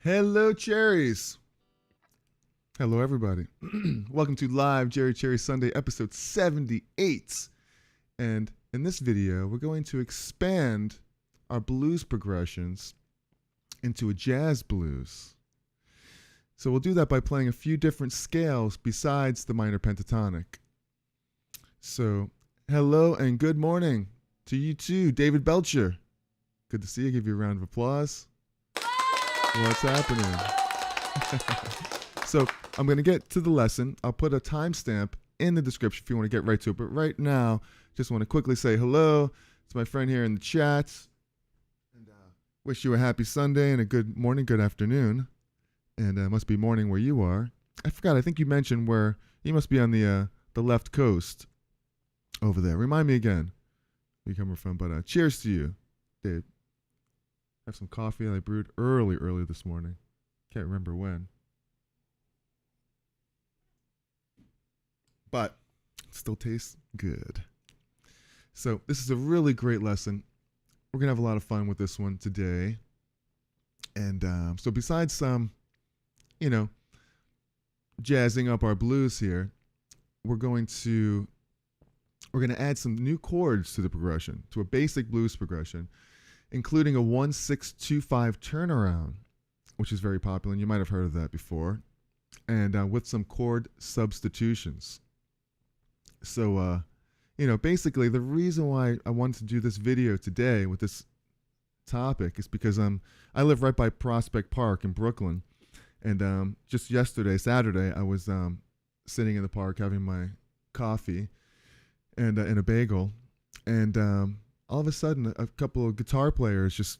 Hello, cherries. Hello, everybody. Welcome to Live Jerry Cherry Sunday, episode 78. And in this video, we're going to expand our blues progressions into a jazz blues. So we'll do that by playing a few different scales besides the minor pentatonic. So, hello and good morning to you too, David Belcher. Good to see you. Give you a round of applause. What's happening? So I'm going to get to the lesson. I'll put a timestamp in the description if you want to get right to it. But right now, just want to quickly say hello to my friend here in the chat. And wish you a happy Sunday and a good morning, good afternoon. And it must be morning where you are. I forgot. I think you mentioned where you must be on the left coast over there. Remind me again where you come from. But cheers to you, Dave. Have some coffee that I brewed early this morning. Can't remember when. But it still tastes good. So this is a really great lesson. We're going to have a lot of fun with this one today. And so besides some, jazzing up our blues here, we're going to add some new chords to the progression, to a basic blues progression, including a 1-6-2-5 turnaround, which is very popular, and you might have heard of that before, and with some chord substitutions. So, basically the reason why I wanted to do this video today with this topic is because I live right by Prospect Park in Brooklyn, and just yesterday, Saturday, I was sitting in the park having my coffee and a bagel, and all of a sudden, a couple of guitar players just,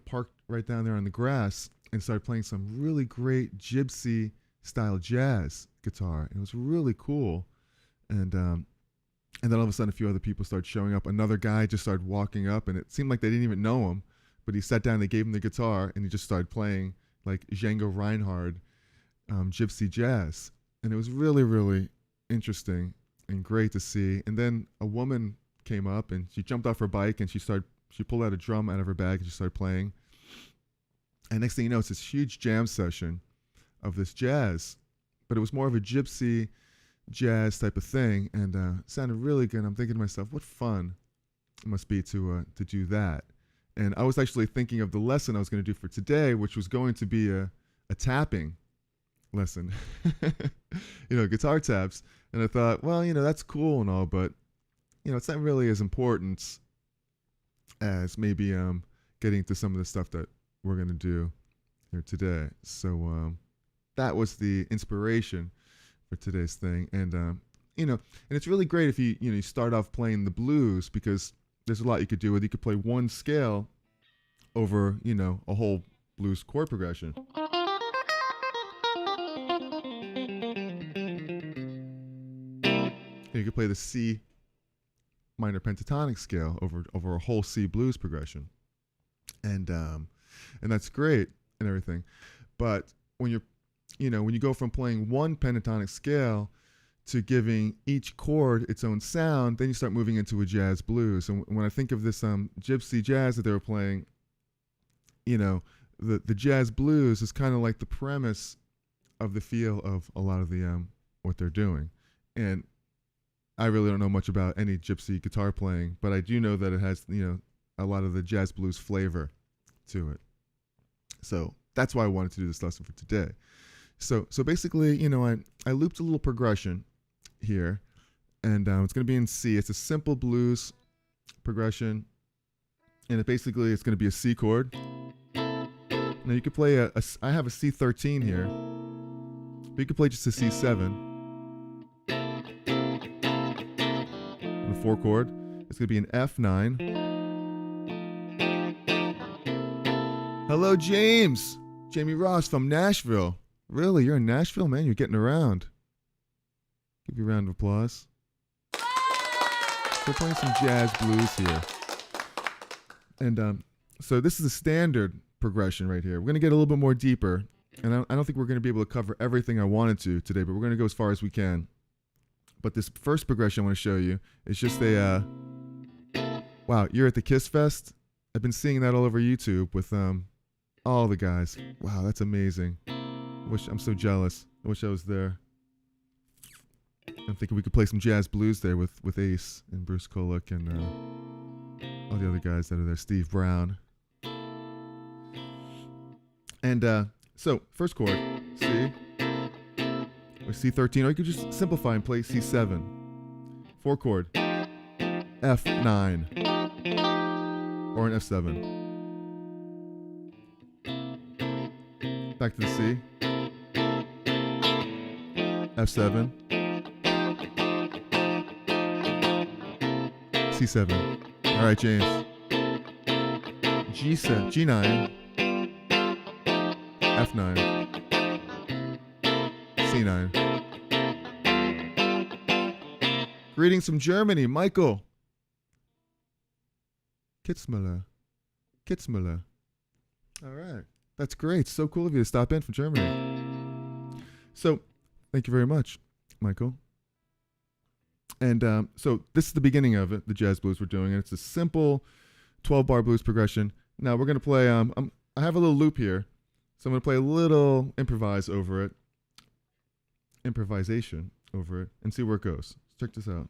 parked right down there on the grass and started playing some really great gypsy-style jazz guitar. It was really cool. And then all of a sudden, a few other people started showing up. Another guy just started walking up, and it seemed like they didn't even know him. But he sat down, they gave him the guitar, and he just started playing like Django Reinhardt gypsy jazz. And it was really, really interesting and great to see. And then a woman came up and she jumped off her bike and she pulled out a drum out of her bag and she started playing. And next thing you know, it's this huge jam session of this jazz, but it was more of a gypsy jazz type of thing, and it sounded really good. I'm thinking to myself, what fun it must be to do that. And I was actually thinking of the lesson I was going to do for today, which was going to be a tapping lesson, guitar taps. And I thought, well, that's cool and all, but it's not really as important as maybe getting to some of the stuff that we're going to do here today. So that was the inspiration for today's thing. And, and it's really great if you start off playing the blues, because there's a lot you could do with it. You could play one scale over, a whole blues chord progression. You could play the C minor pentatonic scale over a whole C blues progression, and that's great and everything. But when you go from playing one pentatonic scale to giving each chord its own sound, then you start moving into a jazz blues. And when I think of this gypsy jazz that they were playing, the jazz blues is kind of like the premise of the feel of a lot of the what they're doing. And I really don't know much about any gypsy guitar playing, but I do know that it has, a lot of the jazz blues flavor to it. So that's why I wanted to do this lesson for today. So basically, I looped a little progression here, and it's going to be in C. It's a simple blues progression, and it's going to be a C chord. Now you could play I have a C13 here, but you could play just a C7. The 4 chord. It's going to be an F9. Hello, James. Jamie Ross from Nashville. Really? You're in Nashville, man? You're getting around. Give you a round of applause. We're playing some jazz blues here. And so this is a standard progression right here. We're going to get a little bit more deeper. And I don't think we're going to be able to cover everything I wanted to today, but we're going to go as far as we can. But this first progression I want to show you is just a, wow, you're at the Kiss Fest? I've been seeing that all over YouTube with All the guys. Wow, that's amazing. I'm so jealous. I wish I was there. I'm thinking we could play some jazz blues there with Ace and Bruce Kulick and all the other guys that are there. Steve Brown. And so, first chord, C, or C13, or you could just simplify and play C7. 4 chord, F9, or an F7. Back to the C, F7, C7. All right, James. G7, G9, F9, C9. Greetings from Germany, Michael. Kitzmüller. All right. That's great. So cool of you to stop in from Germany. So, thank you very much, Michael. And so this is the beginning of it, the jazz blues we're doing. And it's a simple 12-bar blues progression. Now we're going to play, I have a little loop here. So I'm going to play a little improvisation over it, and see where it goes. Let's check this out.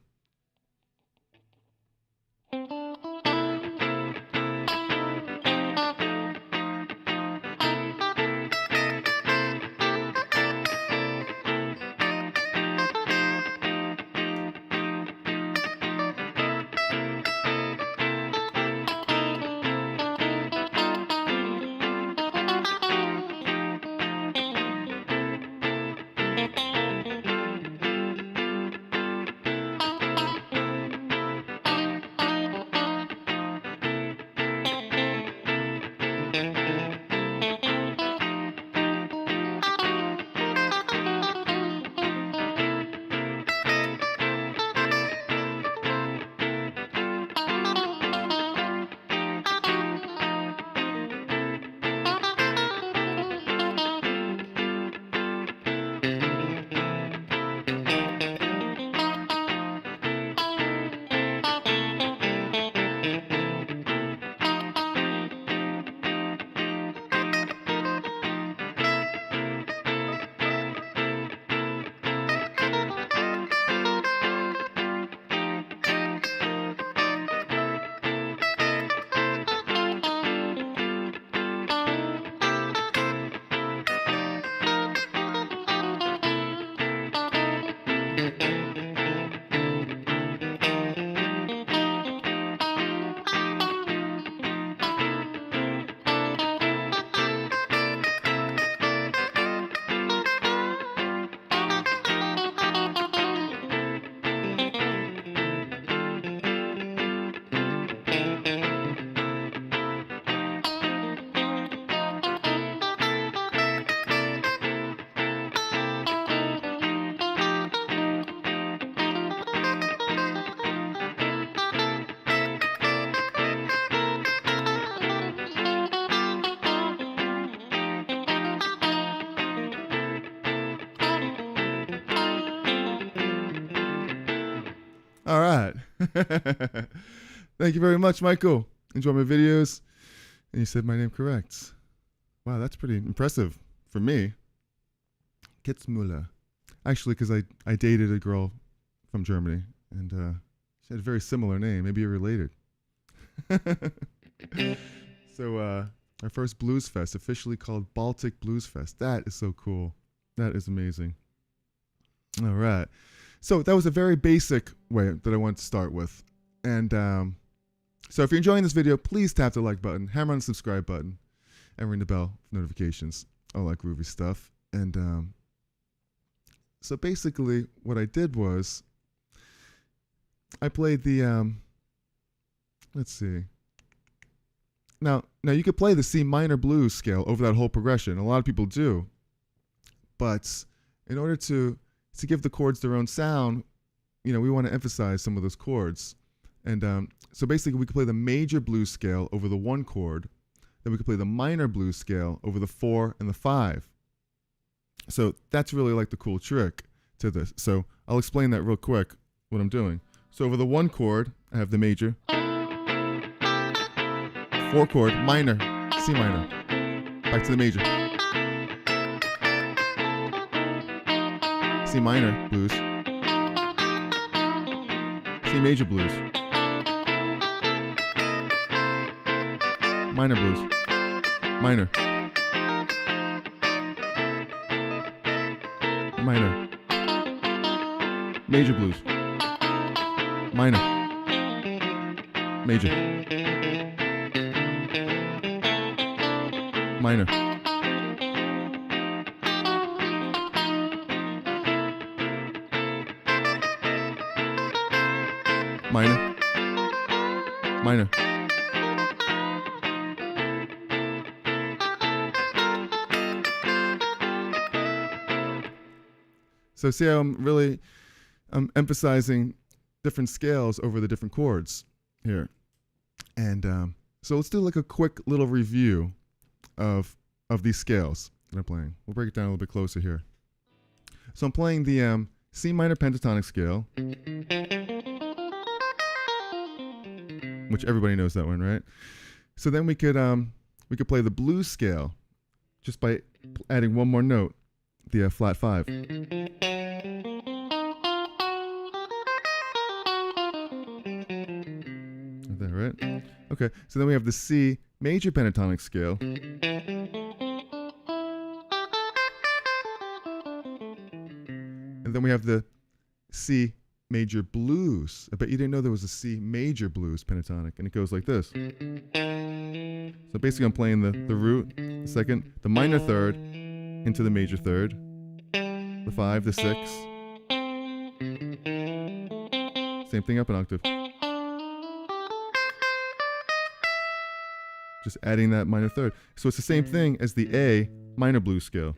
All right. Thank you very much, Michael. Enjoy my videos. And you said my name correct. Wow, that's pretty impressive for me. Kitzmüller. Actually, because I dated a girl from Germany, and she had a very similar name. Maybe you're related. So our first Blues Fest, officially called Baltic Blues Fest. That is so cool. That is amazing. All right. So that was a very basic way that I wanted to start with. And so if you're enjoying this video, please tap the like button, hammer on the subscribe button, and ring the bell for notifications. All that groovy stuff. And so basically what I did was I played the, let's see. Now you could play the C minor blues scale over that whole progression. A lot of people do. But in order to give the chords their own sound, you know, we want to emphasize some of those chords. And so basically we could play the major blues scale over the 1 chord. Then we could play the minor blues scale over the 4 and the 5. So that's really like the cool trick to this. So I'll explain that real quick, what I'm doing. So over the 1 chord, I have the major. 4 chord, minor, C minor. Back to the major. C minor blues. C major blues. Minor blues. Minor. Minor. Major blues. Minor. Major. Minor. Minor. Minor. So see how I'm emphasizing different scales over the different chords here. And so let's do like a quick little review of these scales that I'm playing. We'll break it down a little bit closer here. So I'm playing the C minor pentatonic scale, which everybody knows that one, right? So then we could play the blues scale just by adding one more note, the flat 5. There, right? Okay, so then we have the C major pentatonic scale. And then we have the C major blues. I bet you didn't know there was a C major blues pentatonic, and it goes like this. So basically I'm playing the root, the second, the minor third, into the major third, the 5, the 6. Same thing up an octave. Just adding that minor third. So it's the same thing as the A minor blues scale.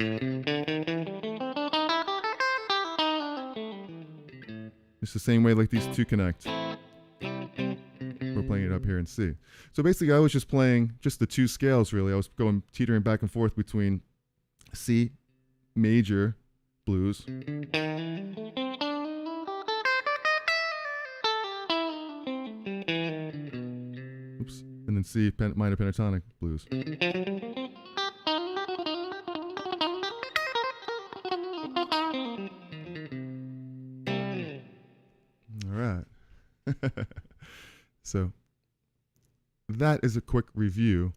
It's the same way like these two connect. We're playing it up here in C. So basically I was just playing just the two scales really. I was going teetering back and forth between C major blues and then C minor pentatonic blues. All right. So that is a quick review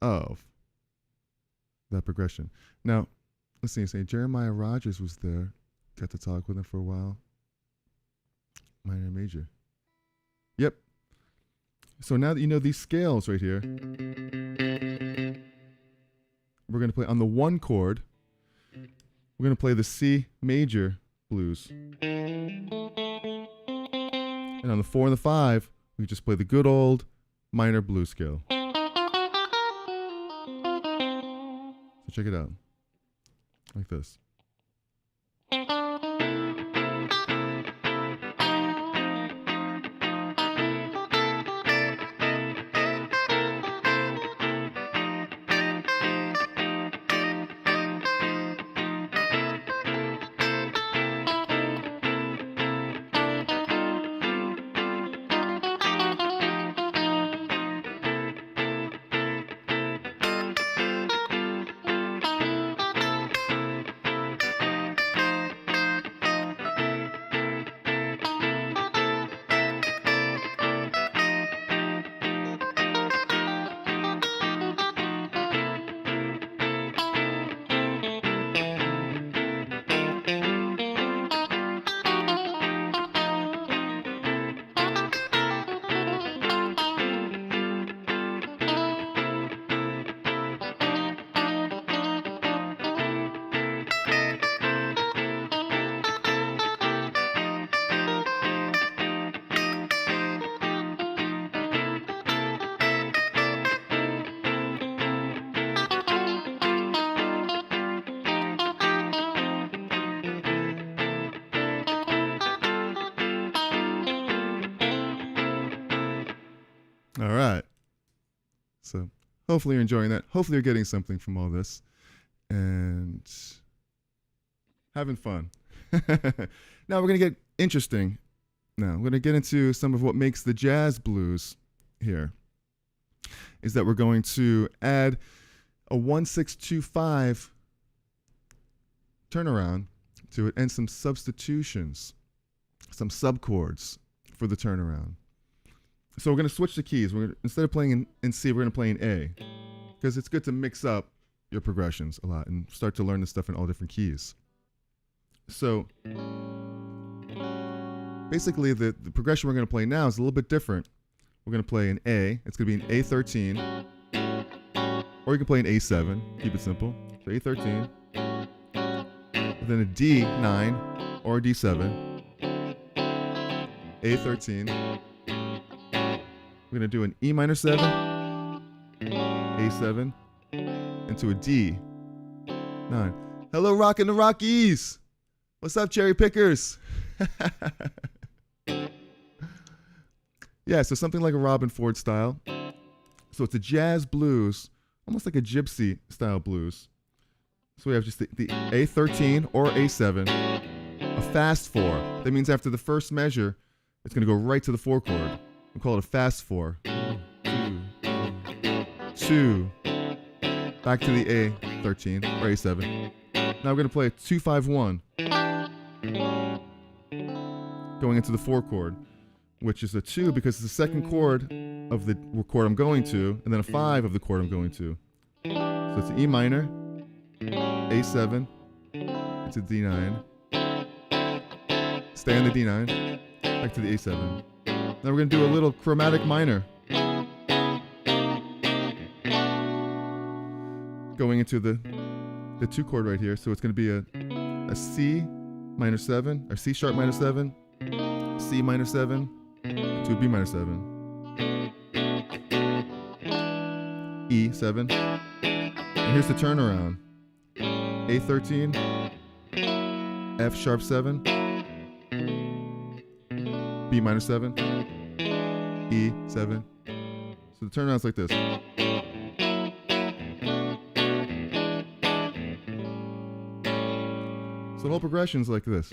of that progression. Now, let's see. Jeremiah Rogers was there. Got to talk with him for a while. Minor and major. Yep. So now that you know these scales right here, we're going to play on the 1 chord. We're going to play the C major blues. And on the 4 and the 5, we just play the good old minor blues scale. So check it out. Like this. All right. So hopefully you're enjoying that. Hopefully you're getting something from all this and having fun. Now we're going to get interesting. Now we're going to get into some of what makes the jazz blues here. Is that we're going to add a 1-6-2-5 turnaround to it and some substitutions, some subchords for the turnaround. So we're going to switch the keys. Instead of playing in C, we're going to play in A, because it's good to mix up your progressions a lot and start to learn this stuff in all different keys. So basically the progression we're going to play now is a little bit different. We're going to play in A. It's going to be an A13, or you can play an A7. Keep it simple. So A13, and then a D9 or a D7, A13. We're going to do an E minor 7, A7, into a D9. Hello, rockin' the Rockies! What's up, cherry pickers? Yeah, so something like a Robin Ford style. So it's a jazz blues, almost like a gypsy style blues. So we have just the A13 or A7, a fast 4. That means after the first measure, it's going to go right to the 4 chord. We call it a fast 4. 2, back to the A13 or A7. Now we're going to play a 2-5-1, going into the 4 chord, which is a 2 because it's the second chord of the chord I'm going to, and then a 5 of the chord I'm going to. So it's E minor, A7, it's a D9, stay on the D9, back to the A7. Now we're going to do a little chromatic minor, going into the 2 chord right here. So it's going to be a C minor 7, or C sharp minor 7, C minor 7, to a B minor 7, E7, and here's the turnaround. A13, F sharp 7, B minor 7, E7. So the turnaround's like this. So the whole progression's like this.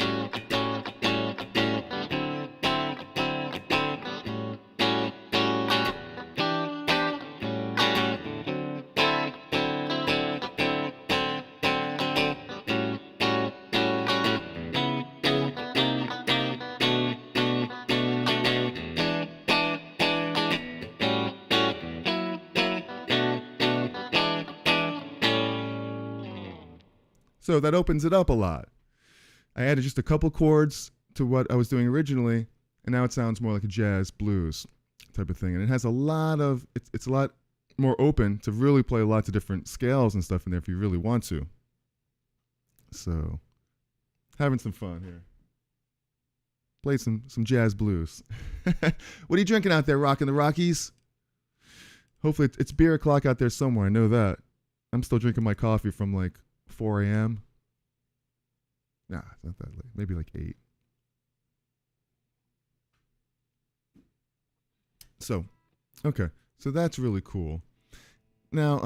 So that opens it up a lot. I added just a couple chords to what I was doing originally, and now it sounds more like a jazz blues type of thing. And it has a lot of, it's a lot more open to really play lots of different scales and stuff in there if you really want to. So, having some fun here. Play some jazz blues. What are you drinking out there, rocking the Rockies? Hopefully it's beer o'clock out there somewhere. I know that. I'm still drinking my coffee from like 4 a.m. Nah, it's not that late. Maybe like 8. So, okay. So that's really cool. Now,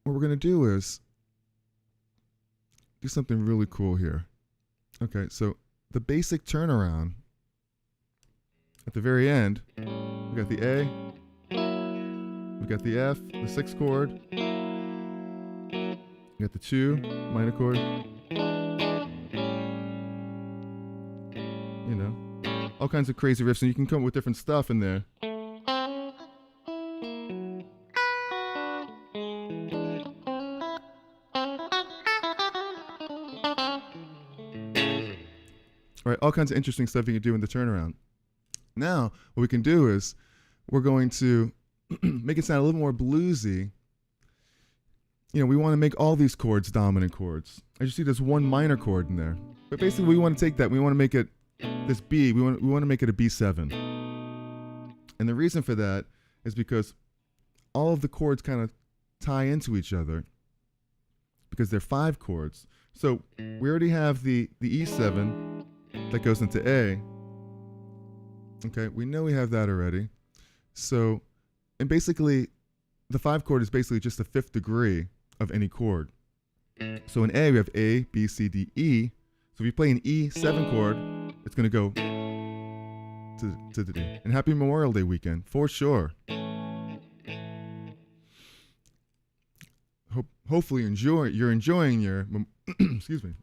what we're going to do is do something really cool here. Okay, so the basic turnaround at the very end, we got the A, we got the F, the 6th chord, we got the 2 minor chord, you know, all kinds of crazy riffs, and you can come up with different stuff in there. Right, all kinds of interesting stuff you can do in the turnaround. Now, what we can do is we're going to make it sound a little more bluesy. You know, we want to make all these chords dominant chords. As you see, there's one minor chord in there. But basically, we want to take that. We want to make it this B. We want to make it a B7. And the reason for that is because all of the chords kind of tie into each other because they're 5 chords. So we already have the E7 that goes into A. Okay, we know we have that already. So, and basically, the 5 chord is basically just the 5th degree of any chord. So in A, we have A, B, C, D, E. So if you play an E7 chord, it's going to go to the D. And happy Memorial Day weekend, for sure. hopefully you're enjoying your excuse me,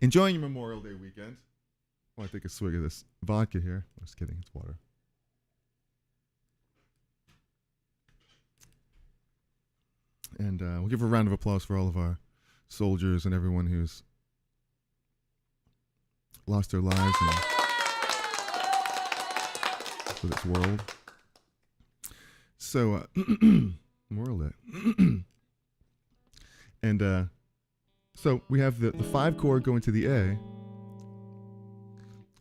enjoying your Memorial Day weekend. I want to take a swig of this vodka here. I'm just kidding, it's water. And we'll give a round of applause for all of our soldiers and everyone who's lost their lives for this world. So, Memorial Day. And so we have the 5 chord going to the A.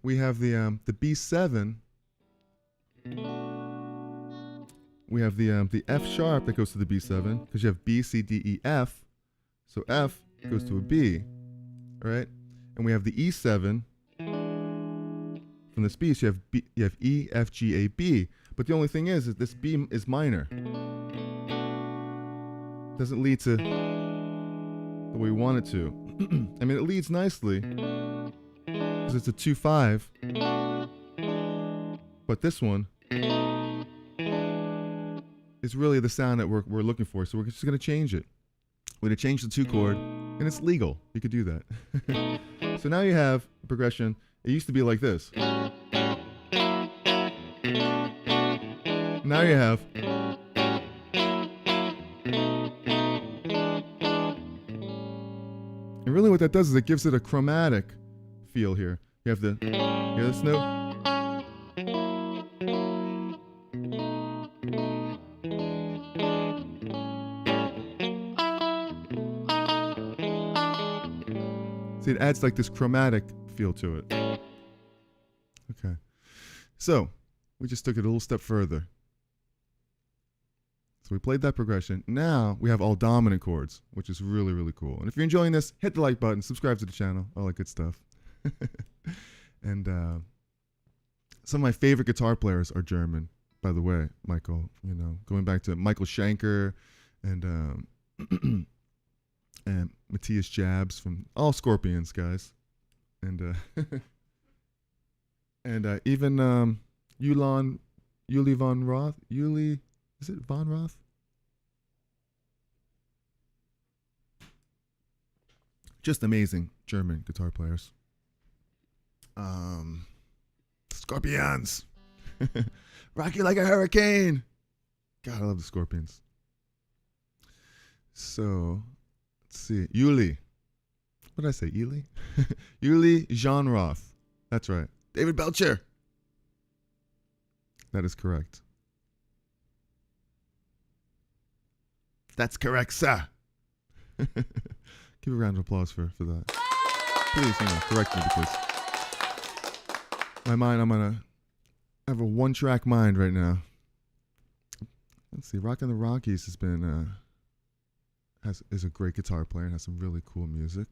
We have the B7. We have the F sharp that goes to the B7 because you have B, C, D, E, F. So F goes to a B, all right? And we have the E7 from this B. So you have E, F, G, A, B. But the only thing is that this B is minor. Doesn't lead to the way we want it to. I mean, it leads nicely because it's a 2-5. But this one is really the sound that we're looking for. So we're just going to change it. We're going to change the 2 chord, and it's legal. You could do that. So now you have a progression. It used to be like this. Now you have and really what that does is it gives it a chromatic feel here. You have the hear this note? See, it adds like this chromatic feel to it. Okay. So, we just took it a little step further. So we played that progression. Now we have all dominant chords, which is really, really cool. And if you're enjoying this, hit the like button, subscribe to the channel, all that good stuff. And some of my favorite guitar players are German, by the way, Michael. You know, going back to Michael Schenker and and Matthias Jabs from all Scorpions guys, and and even Uli von Roth. Is it von Roth? Just amazing German guitar players. Scorpions. Rock you like a hurricane. God, I love the Scorpions. So, let's see. Uli. What did I say? Uli? Uli Jean Roth. That's right. David Belcher. That is correct. That's correct, sir. Give a round of applause for that. Please, correct me because I'm gonna have a one-track mind right now. Let's see, Rockin' the Rockies has been, is a great guitar player and has some really cool music.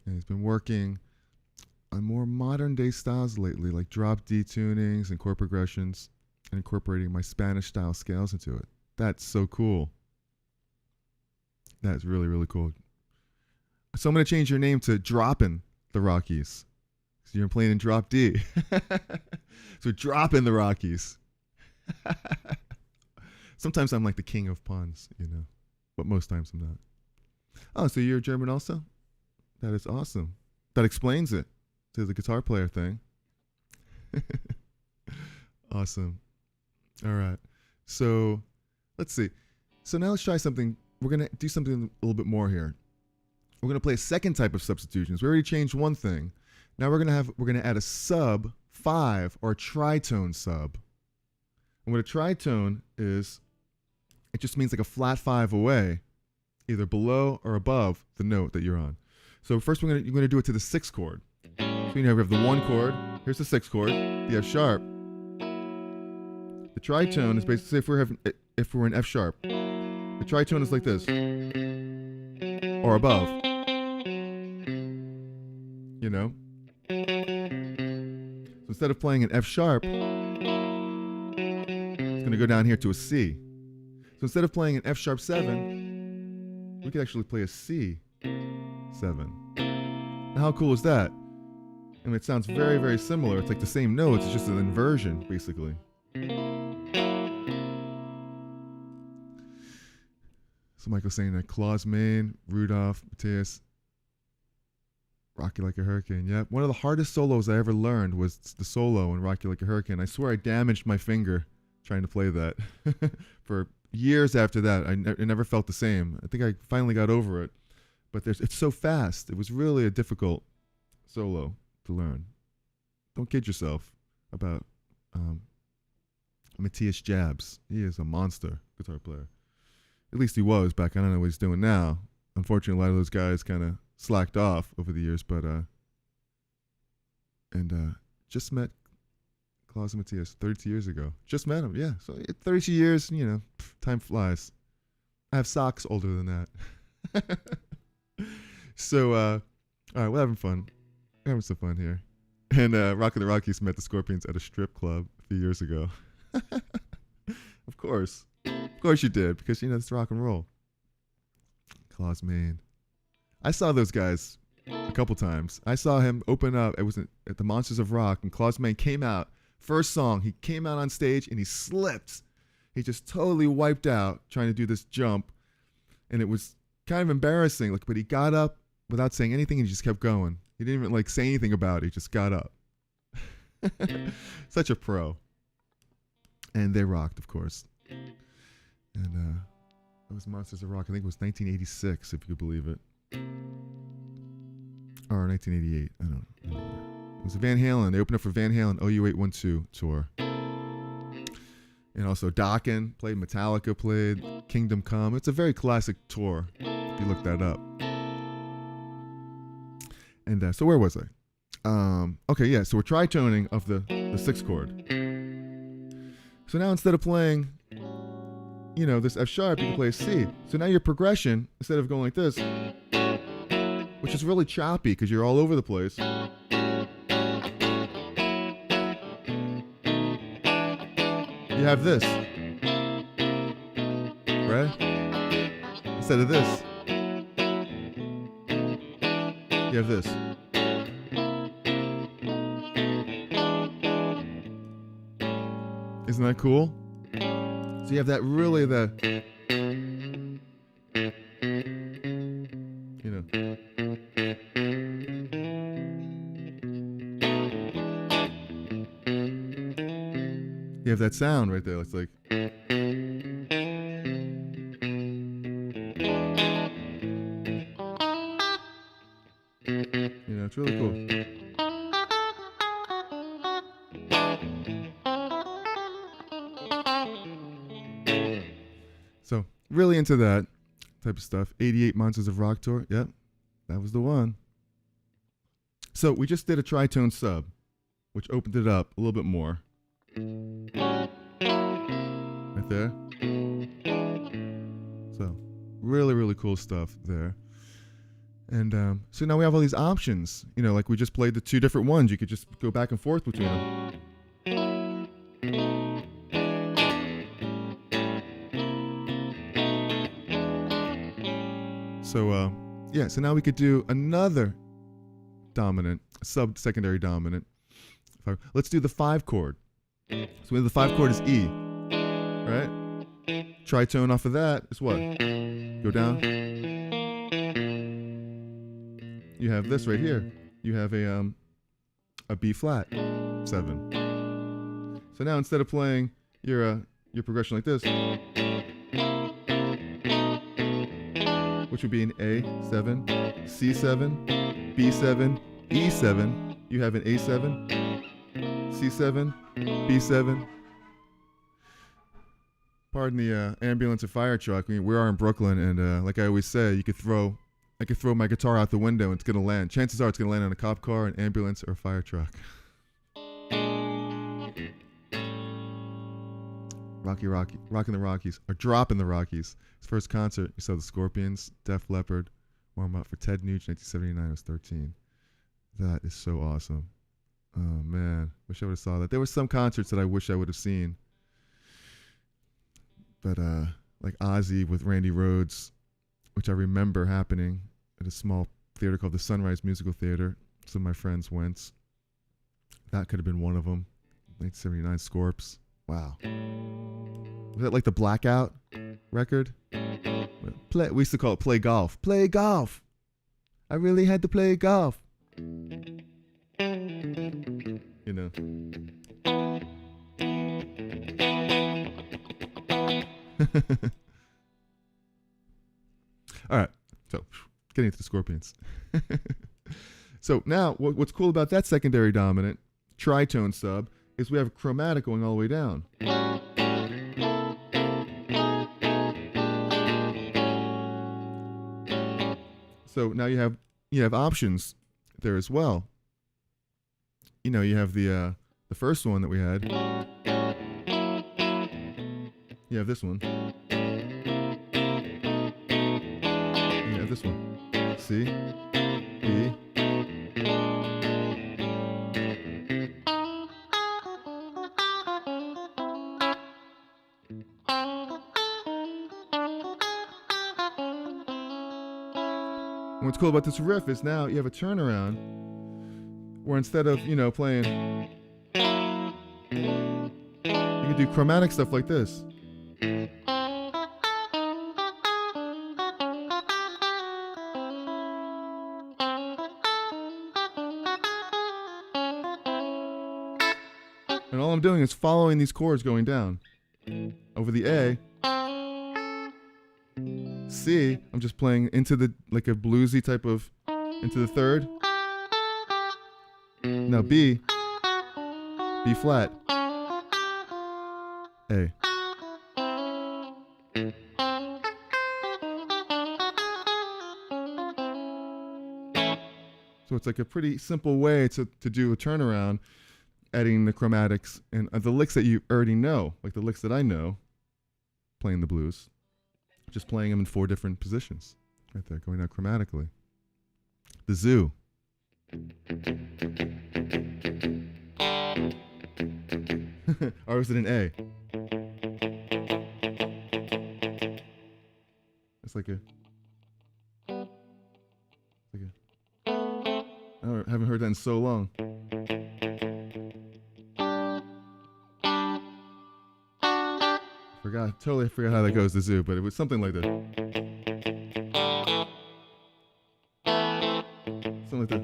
And he's been working on more modern day styles lately, like drop D tunings and chord progressions and incorporating my Spanish style scales into it. That's so cool. That's really, really cool. So I'm going to change your name to Droppin' the Rockies. So you're playing in drop D. So Droppin' the Rockies. Sometimes I'm like the king of puns, but most times I'm not. Oh, so you're German also? That is awesome. That explains it to the guitar player thing. Awesome. All right. So let's see. So now let's try something. We're going to do something a little bit more here. We're going to play a second type of substitutions. We already changed one thing. Now we're going to add a sub 5 or a tritone sub. And what a tritone is, it just means like a flat 5 away, either below or above the note that you're on. So first you're going to do it to the 6th chord. So we have the 1 chord, here's the 6th chord, the F sharp. The tritone is basically, if we're in F sharp, the tritone is like this, or above, So instead of playing an F sharp, it's going to go down here to a C. So instead of playing an F sharp 7, we could actually play a C 7. Now how cool is that? I mean, it sounds very, very similar. It's like the same notes, it's just an inversion, basically. So Michael saying that Claus Main, Rudolph, Matthias, Rock You Like a Hurricane. Yeah, one of the hardest solos I ever learned was the solo in Rock You Like a Hurricane. I swear I damaged my finger trying to play that. For years after that, it never felt the same. I think I finally got over it. But it's so fast. It was really a difficult solo to learn. Don't kid yourself about Matthias Jabs. He is a monster guitar player. At least he was back. I don't know what he's doing now. Unfortunately, a lot of those guys kind of slacked off over the years. But just met Claus and Matthias 32 years ago. Just met him, yeah. So 32 years, time flies. I have socks older than that. So, all right, we're having fun. We're having some fun here. And Rockin' the Rockies met the Scorpions at a strip club a few years ago. Of course. Of course you did, because, it's rock and roll. Claus Main. I saw those guys a couple times. I saw him open up. It was at the Monsters of Rock, and Claus Main came out. First song, he came out on stage, and he slipped. He just totally wiped out trying to do this jump, and it was kind of embarrassing. But he got up without saying anything, and he just kept going. He didn't even say anything about it. He just got up. Such a pro. And they rocked, of course. And it was Monsters of Rock. I think it was 1986, if you could believe it. Or 1988. I don't know. It was Van Halen. They opened up for Van Halen OU812 tour. And also Dokken played, Metallica played, Kingdom Come. It's a very classic tour, if you look that up. And so where was I? Okay, yeah, so we're tritoning of the 6th chord. So now instead of playing, this F sharp, you can play a C. So now your progression, instead of going like this, which is really choppy because you're all over the place, you have this, right? Instead of this, you have this. Isn't that cool? So you have that really you have that sound right there. It's like, it's really cool. So really into that type of stuff. 88 Monsters of Rock tour. Yep, that was the one. So we just did a tritone sub, which opened it up a little bit more. Right there. So really, really cool stuff there. And so now we have all these options. Like we just played the 2 different ones. You could just go back and forth between them. So, so now we could do another dominant, sub-secondary dominant. Let's do the 5 chord. So we have the 5 chord is E, right? Tritone off of that is what? Go down. You have this right here. You have a B flat 7. So now instead of playing your progression like this, which would be an A7, C7, B7, E7. You have an A7, C7, B7. Pardon the ambulance or fire truck. We are in Brooklyn, and like I always say, I could throw my guitar out the window and it's gonna land. Chances are it's gonna land on a cop car, an ambulance, or a fire truck. Rockin' the Rockies, or Droppin' the Rockies. His first concert, you saw the Scorpions, Def Leppard, warm up for Ted Nugent, 1979. I was 13. That is so awesome. Oh man, wish I would have saw that. There were some concerts that I wish I would have seen, but like Ozzy with Randy Rhoads, which I remember happening at a small theater called the Sunrise Musical Theater. Some of my friends went. That could have been one of them. 1979 Scorps. Wow. Was that like the Blackout record? We used to call it play golf. Play golf. I really had to play golf. You know. All right. So, getting to the Scorpions. So now, what's cool about that secondary dominant tritone sub is we have a chromatic going all the way down. So now you have options there as well. You know, you have the first one that we had. You have this one. You have this one. C, B. And what's cool about this riff is now you have a turnaround where instead of, you know, playing, you can do chromatic stuff like this. And all I'm doing is following these chords going down. Over the A, C, I'm just playing into the, like a bluesy type of, into the third. Now B, B flat, A. So it's like a pretty simple way to do a turnaround, adding the chromatics and the licks that you already know, like the licks that I know, playing the blues. Just playing them in 4 different positions. Right there, going down chromatically. The zoo. Or is it an A? It's like a... I haven't heard that in so long. Totally forgot how that goes, the zoo, but it was something like that. Something like that.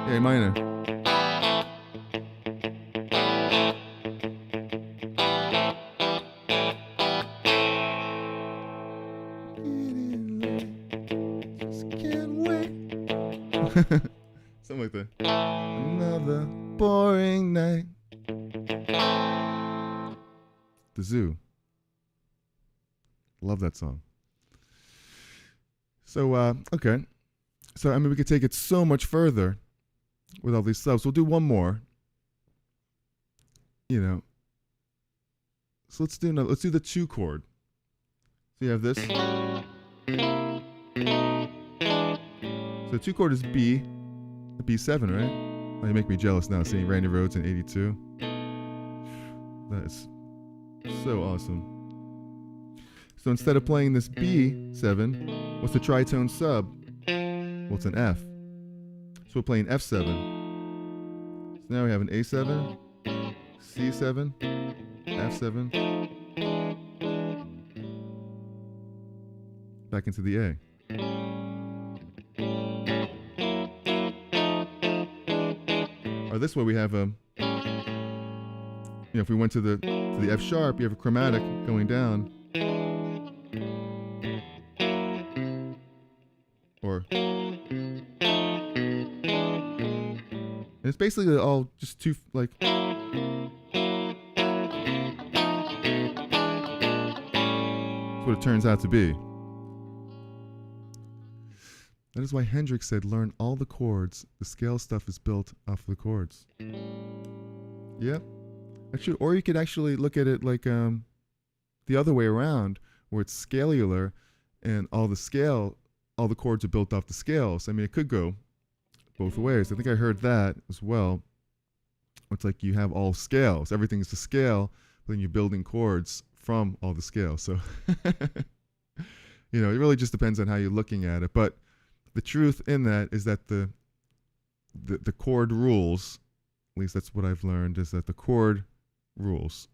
A minor. Just can't wait. Something like that. Another boring night. The Zoo. Love that song. So, okay. So, I mean, we could take it so much further with all these subs. We'll do one more. You know. So let's do another. Let's do the 2 chord. So you have this. So the 2 chord is B, the B7, right? Oh, you make me jealous now seeing Randy Rhoads in '82. That is so awesome. So instead of playing this B7, what's the tritone sub? Well, it's an F. So we're playing F7. So now we have an A7, C7, F7, back into the A. Or this way we have a, you know, if we went to the F sharp, you have a chromatic going down. Or and it's basically all just 2 like that's what it turns out to be. That is why Hendrix said, learn all the chords. The scale stuff is built off the chords. Yep. Actually, or you could actually look at it like the other way around, where it's scalular and all the chords are built off the scales. I mean, it could go both ways. I think I heard that as well. It's like you have all scales. Everything's the scale, but then you're building chords from all the scales. So, you know, it really just depends on how you're looking at it. But the truth in that is that the chord rules, at least that's what I've learned, is that the chord rules.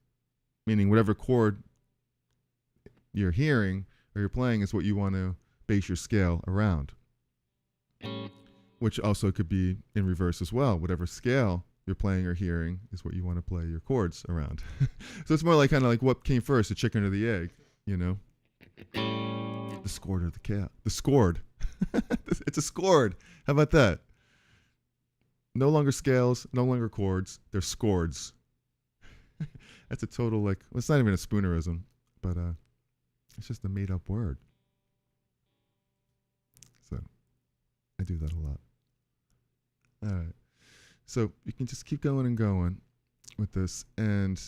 Meaning whatever chord your hearing or your playing is what you want to base your scale around, which also could be in reverse as well. Whatever scale you're playing or hearing is what you want to play your chords around. So it's more like kind of like what came first, the chicken or the egg, you know? The scored or the cat. The scored. It's a scored. How about that? No longer scales, no longer chords. They're scoreds. That's a total well, it's not even a spoonerism, but it's just a made up word. So I do that a lot. All right. So you can just keep going and going with this. And,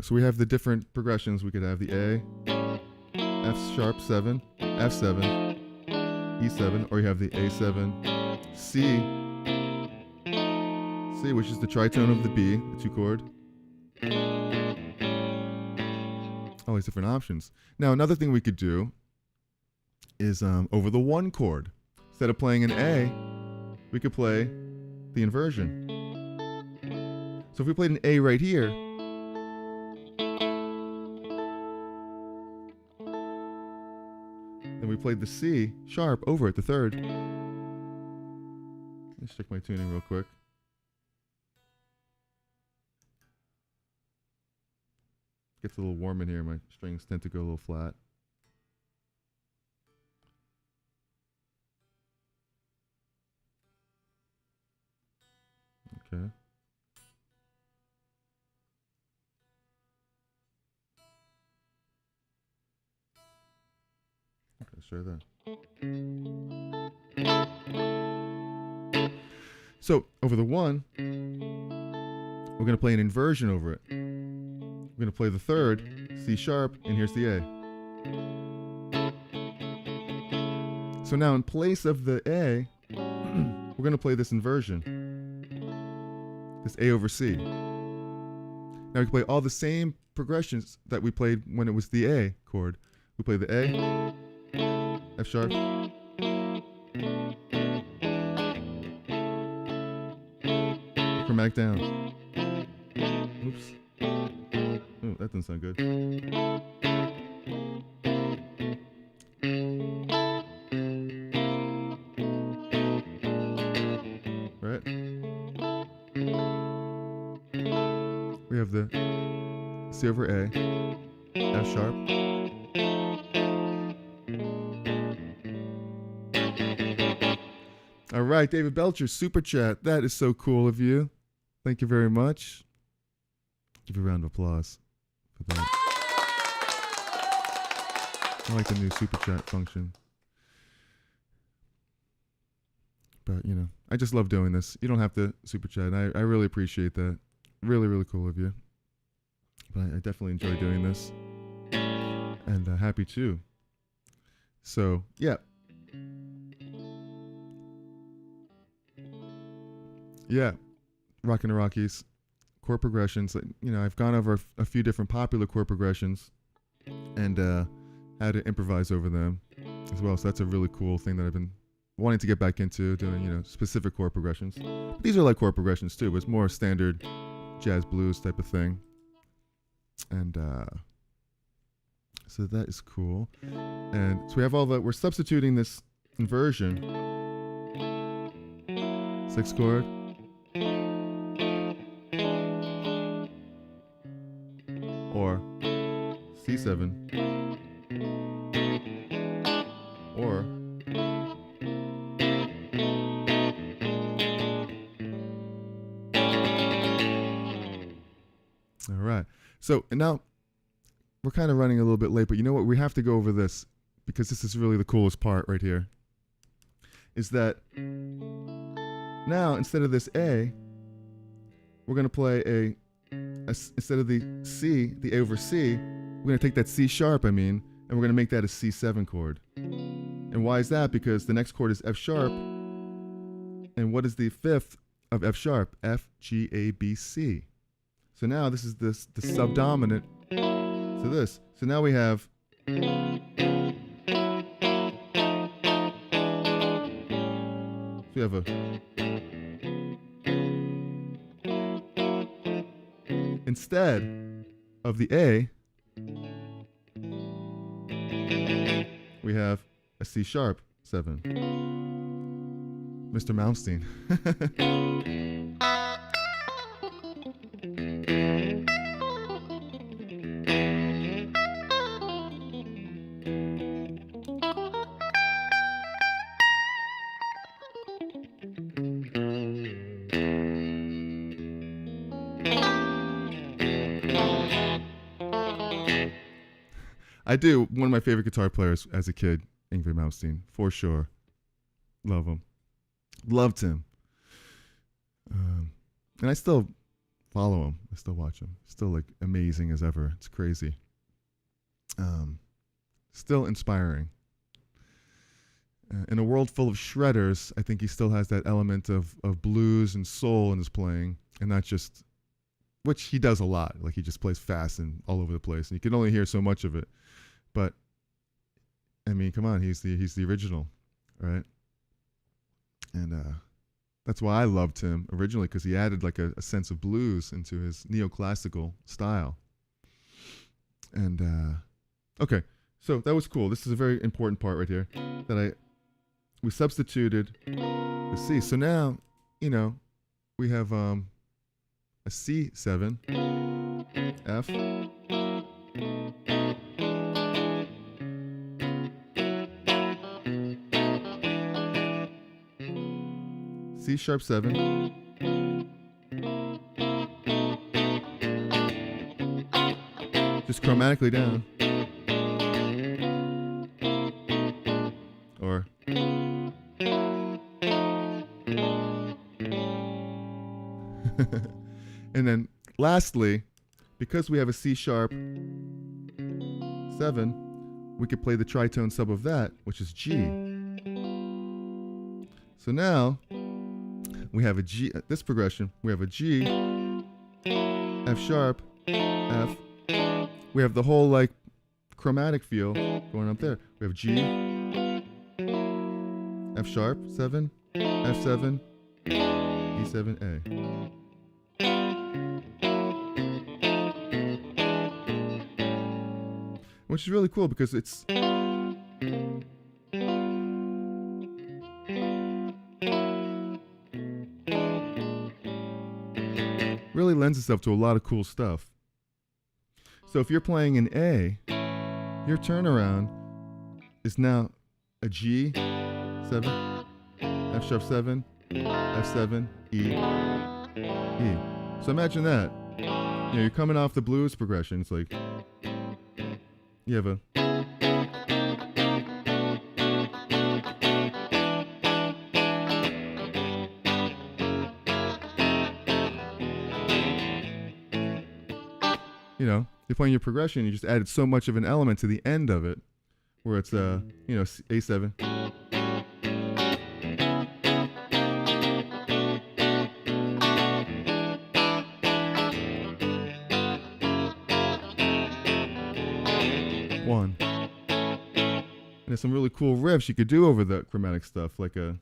so we have the different progressions. We could have the A, F sharp 7, F7, E7, or you have the A7, C, which is the tritone of the B, the 2 chord. All these different options. Now, another thing we could do is over the 1 chord. Instead of playing an A, we could play the inversion. So if we played an A right here, and we played the C sharp over it, the 3rd. Let's check my tuning real quick. Gets a little warm in here. My strings tend to go a little flat. Okay. Okay, sure then. So over the 1, we're going to play an inversion over it. We're going to play the 3rd, C sharp, and here's the A. So now in place of the A, we're going to play this inversion. This A over C. Now we can play all the same progressions that we played when it was the A chord. We play the A, F sharp, chromatic down. Oops. Oh, that doesn't sound good. Right? We have the C over A, F sharp. All right, David Belcher, Super Chat. That is so cool of you. Thank you very much. Give you a round of applause for that. I like the new Super Chat function. But, I just love doing this. You don't have to Super Chat. I really appreciate that. Really, really cool of you. But I definitely enjoy doing this. And happy too. So, yeah. Yeah. Rockin' the Rockies. Chord progressions. I've gone over a few different popular chord progressions and had to improvise over them as well. So that's a really cool thing that I've been wanting to get back into, doing, specific chord progressions. But these are like chord progressions too, but it's more standard jazz blues type of thing. And so that is cool. And so we have we're substituting this inversion. 6 chord. Or C7, or all right. So and now we're kind of running a little bit late, but you know what? We have to go over this because this is really the coolest part right here. Is that now instead of this A, we're going to play instead of the C, the A over C, we're going to take that C sharp, and we're going to make that a C7 chord. And why is that? Because the next chord is F sharp. And what is the 5th of F sharp? F, G, A, B, C. So now this is the subdominant to this. So now we have instead of the A, we have a C sharp 7. Mr. Malmsteen. I do. One of my favorite guitar players as a kid, Yngwie Malmsteen, for sure. Love him. Loved him. And I still follow him. I still watch him. Still like amazing as ever. It's crazy. Still inspiring. In a world full of shredders, I think he still has that element of blues and soul in his playing, and not just, which he does a lot. Like he just plays fast and all over the place, and you can only hear so much of it. But I mean, come on, he's the original, right? And that's why I loved him originally, because he added like a sense of blues into his neoclassical style. And okay, so that was cool. This is a very important part right here that we substituted the C. So now, you know, we have a C7, F, C sharp 7, just chromatically down, or and then lastly, because we have a C sharp 7, we could play the tritone sub of that, which is G. So now we have a G, this progression, we have a G, F sharp, F. We have the whole like chromatic feel going up there. We have G, F sharp 7, F7, E7, A. Which is really cool because it's really lends itself to a lot of cool stuff. So if you're playing an A, your turnaround is now a G, 7, F sharp 7, F7, E, E. So imagine that. You know, you're coming off the blues progression. It's like you have a you know, you're playing your progression, you just added so much of an element to the end of it, where it's you know, A7. One. And there's some really cool riffs you could do over the chromatic stuff, like a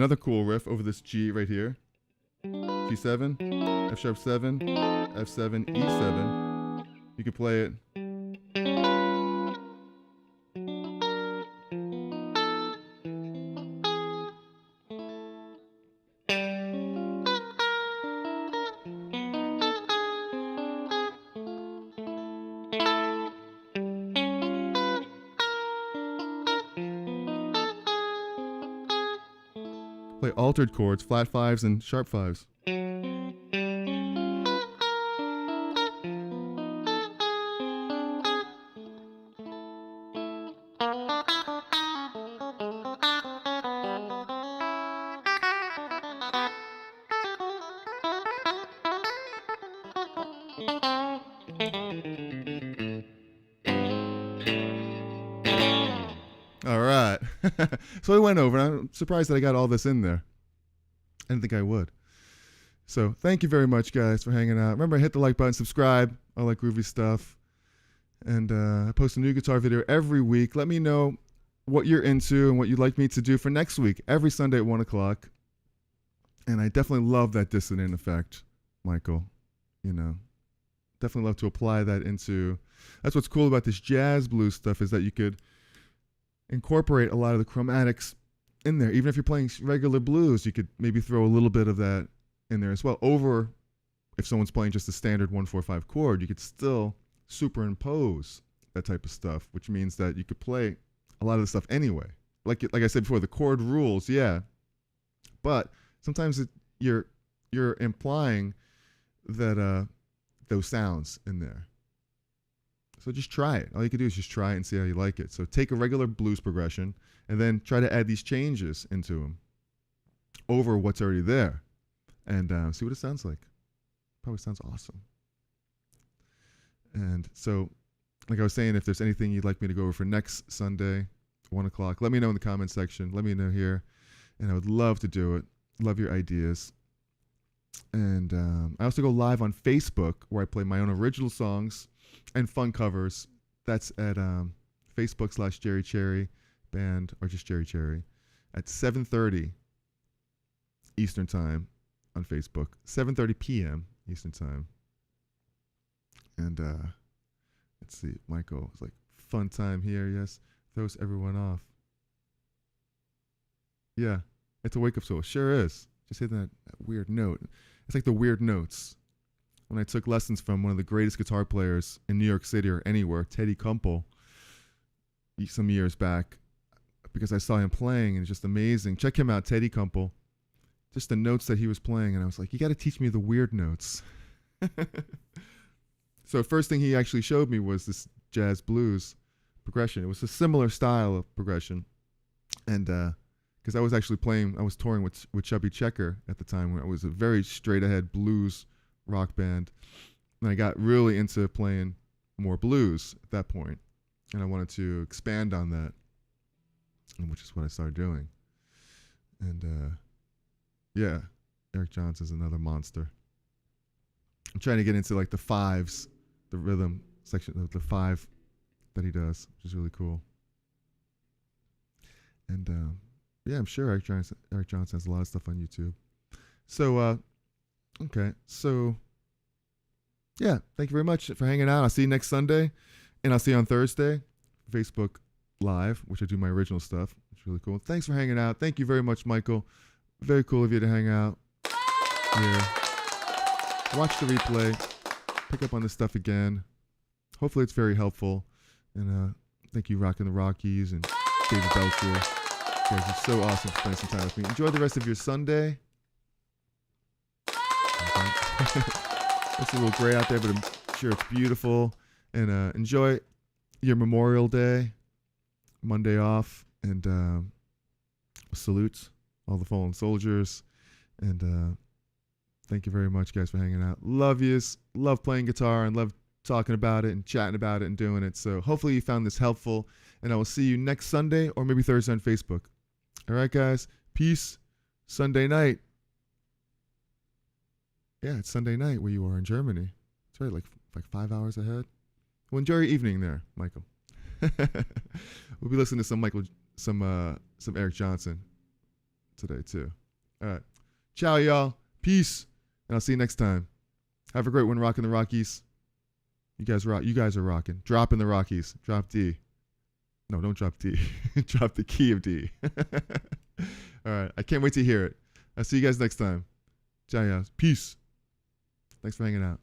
another cool riff over this G right here. G7, F sharp 7, F7, E7. You could play it. Play altered chords, flat 5s and sharp 5s. All right. So I went over, and I'm surprised that I got all this in there. I didn't think I would. So thank you very much, guys, for hanging out. Remember, hit the like button, subscribe, all that groovy stuff. And I post a new guitar video every week. Let me know what you're into and what you'd like me to do for next week, every Sunday at 1 o'clock. And I definitely love that dissonant effect, Michael. You know, definitely love to apply that into. That's what's cool about this jazz blues stuff, is that you could incorporate a lot of the chromatics in there. Even if you're playing regular blues, you could maybe throw a little bit of that in there as well. Over, if someone's playing just a standard 1-4-5 chord, you could still superimpose that type of stuff, which means that you could play a lot of the stuff anyway. Like I said before, the chord rules, yeah, but sometimes you're implying that those sounds in there. So just try it. All you can do is just try it and see how you like it. So take a regular blues progression and then try to add these changes into them over what's already there, and see what it sounds like. Probably sounds awesome. And so, like I was saying, if there's anything you'd like me to go over for next Sunday, 1 o'clock, let me know in the comment section. Let me know here, and I would love to do it. Love your ideas. And I also go live on Facebook, where I play my own original songs and fun covers. That's at Facebook/Jerry Cherry Band, or just Jerry Cherry, at 7:30 Eastern Time on Facebook. 7:30 p.m. Eastern Time. And let's see, Michael, it's like fun time here. Yes, throws everyone off. Yeah, it's a wake up call. Sure is. Just hit that weird note. It's like the weird notes. When I took lessons from one of the greatest guitar players in New York City or anywhere, Teddy Kumpel, some years back, because I saw him playing and it's just amazing. Check him out, Teddy Kumpel. Just the notes that he was playing, and I was like, you got to teach me the weird notes. So first thing he actually showed me was this jazz blues progression. It was a similar style of progression, and because I was actually I was touring with Chubby Checker at the time, when I was a very straight ahead blues rock band, and I got really into playing more blues at that point, and I wanted to expand on that, which is what I started doing. And yeah, Eric Johnson's another monster. I'm trying to get into like the fives, the rhythm section of the five that he does, which is really cool. And yeah, I'm sure Eric Johnson has a lot of stuff on YouTube. So okay, so yeah, thank you very much for hanging out. I'll see you next Sunday, and I'll see you on Thursday, Facebook Live, which I do my original stuff. It's really cool. Thanks for hanging out. Thank you very much, Michael. Very cool of you to hang out here. Watch the replay. Pick up on this stuff again. Hopefully it's very helpful. And thank you, Rockin' the Rockies and David Belcher. You guys are so awesome for spending some time with me. Enjoy the rest of your Sunday. It's a little gray out there, but I'm sure it's beautiful. And enjoy your Memorial Day, Monday off. And salute all the fallen soldiers. And thank you very much, guys, for hanging out. Love yous. Love playing guitar and love talking about it and chatting about it and doing it. So hopefully you found this helpful, and I will see you next Sunday or maybe Thursday on Facebook. All right, guys. Peace. Sunday night. Yeah, it's Sunday night where you are in Germany. It's right, like 5 hours ahead. Well, enjoy your evening there, Michael. We'll be listening to some Eric Johnson today too. All right. Ciao, y'all. Peace. And I'll see you next time. Have a great one, rocking the Rockies. You guys rock. You guys are rocking. Drop in the Rockies. Drop D. No, don't drop D. Drop the key of D. All right. I can't wait to hear it. I'll see you guys next time. Ciao, y'all. Peace. Thanks for hanging out.